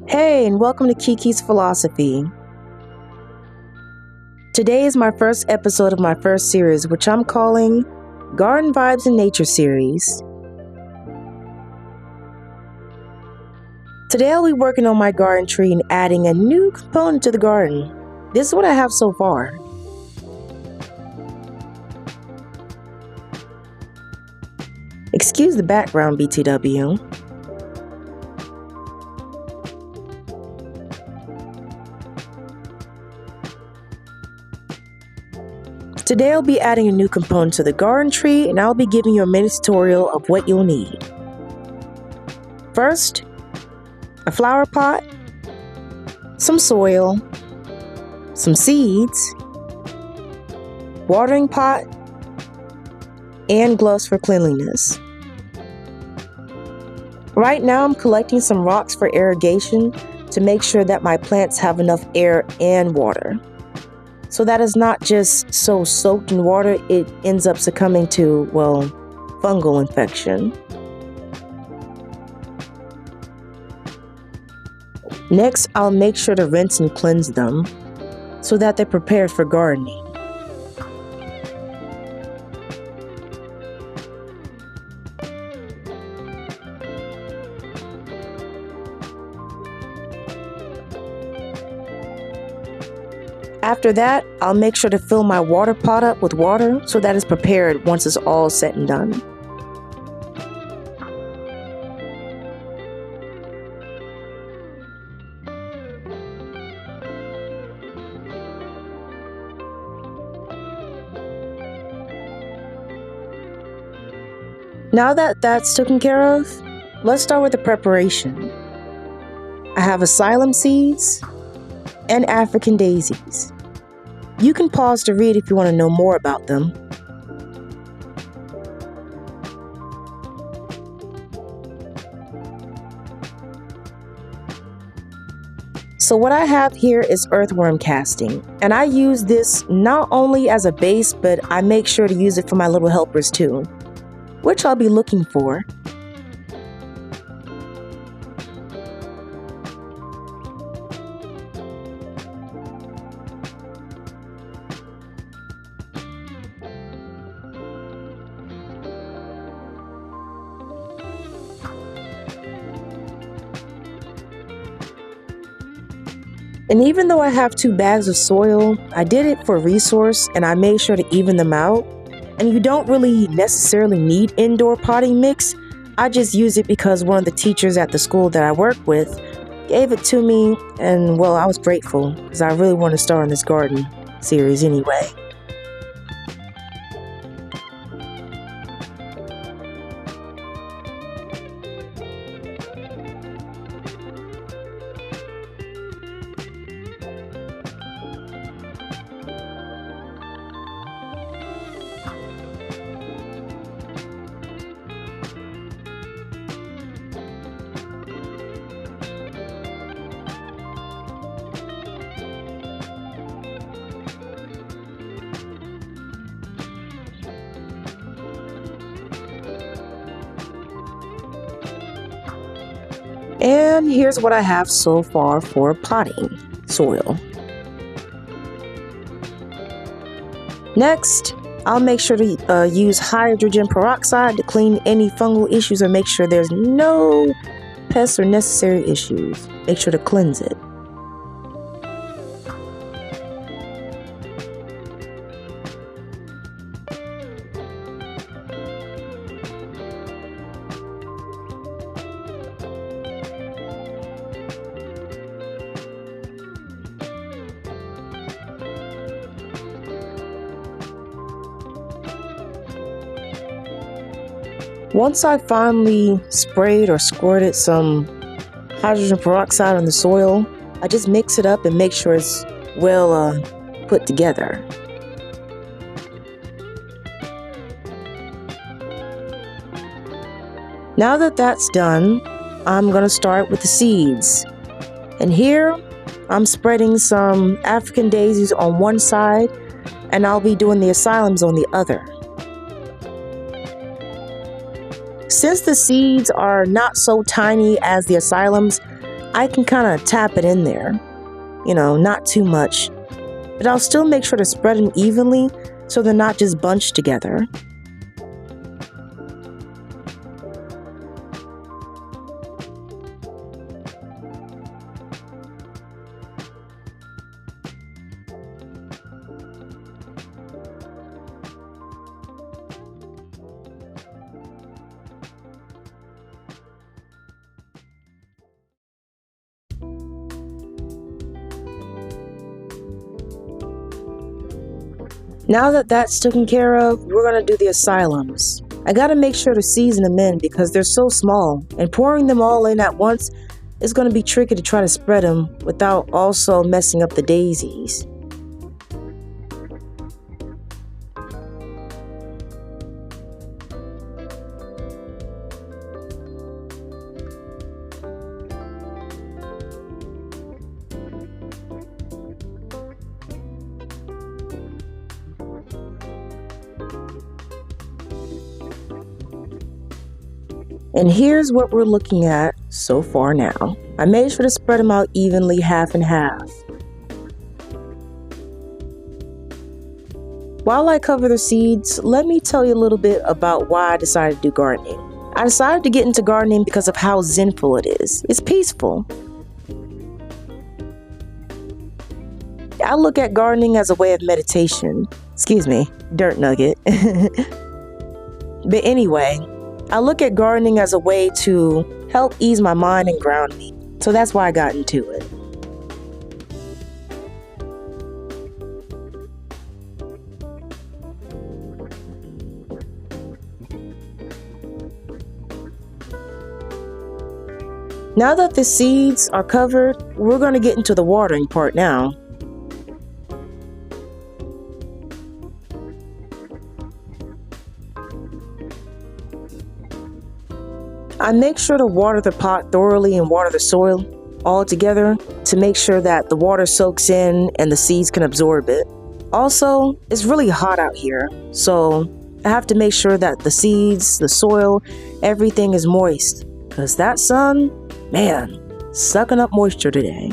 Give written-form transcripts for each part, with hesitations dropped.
Hey, and welcome to Kiki's Philosophy. Today is my first episode of my first series, which I'm calling Garden Vibes in Nature Series. Today I'll be working on my garden tree and adding a new component to the garden. This is what I have so far. Excuse the background, BTW. Today I'll be adding a new component to the garden tree, and I'll be giving you a mini tutorial of what you'll need. First, a flower pot, some soil, some seeds, watering pot, and gloves for cleanliness. Right now I'm collecting some rocks for irrigation to make sure that my plants have enough air and water. So that is not just so soaked in water, it ends up succumbing to, fungal infection. Next, I'll make sure to rinse and cleanse them so that they're prepared for gardening. After that, I'll make sure to fill my water pot up with water so that it's prepared once it's all said and done. Now that that's taken care of, let's start with the preparation. I have asylum seeds and African daisies. You can pause to read if you want to know more about them. So what I have here is earthworm casting, and I use this not only as a base, but I make sure to use it for my little helpers too, which I'll be looking for. And even though I have 2 bags of soil, I did it for resource and I made sure to even them out. And you don't really necessarily need indoor potting mix. I just use it because one of the teachers at the school that I work with gave it to me, and I was grateful because I really want to start on this garden series anyway. And here's what I have so far for potting soil. Next, I'll make sure to use hydrogen peroxide to clean any fungal issues or make sure there's no pests or necessary issues. Make sure to cleanse it. Once I finally sprayed or squirted some hydrogen peroxide on the soil, I just mix it up and make sure it's well put together. Now that that's done, I'm going to start with the seeds. And here, I'm spreading some African daisies on one side, and I'll be doing the asylums on the other. Since the seeds are not so tiny as the asylums, I can kind of tap it in there, not too much, but I'll still make sure to spread them evenly so they're not just bunched together. Now that that's taken care of, we're going to do the asylums. I got to make sure to season them in because they're so small, and pouring them all in at once is going to be tricky to try to spread them without also messing up the daisies. And here's what we're looking at so far now. I made sure to spread them out evenly, half and half. While I cover the seeds, let me tell you a little bit about why I decided to do gardening. I decided to get into gardening because of how zenful it is. It's peaceful. I look at gardening as a way of meditation. Excuse me, dirt nugget. But anyway, I look at gardening as a way to help ease my mind and ground me. So that's why I got into it. Now that the seeds are covered, we're going to get into the watering part now. I make sure to water the pot thoroughly and water the soil all together to make sure that the water soaks in and the seeds can absorb it. Also, it's really hot out here, so I have to make sure that the seeds, the soil, everything is moist because that sun, man, sucking up moisture today.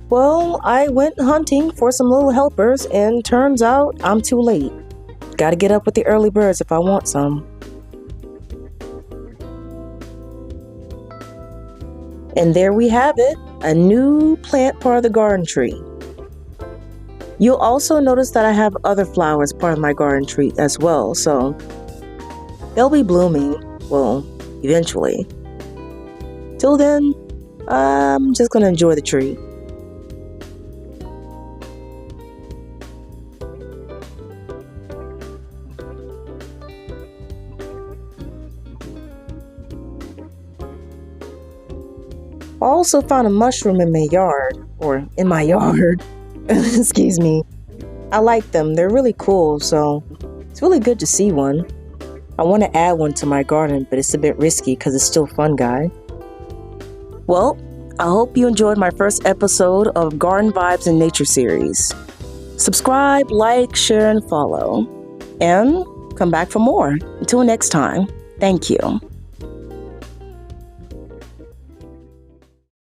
Well, I went hunting for some little helpers and turns out I'm too late. Gotta get up with the early birds if I want some. And there we have it, a new plant part of the garden tree. You'll also notice that I have other flowers part of my garden tree as well, so they'll be blooming, well, eventually. Till then, I'm just gonna enjoy the tree. I also found a mushroom in my yard, excuse me. I like them, they're really cool, so it's really good to see one. I want to add one to my garden, but it's a bit risky because it's still fungi. Well, I hope you enjoyed my first episode of Garden Vibes in Nature series. Subscribe, like, share, and follow. And come back for more. Until next time, thank you.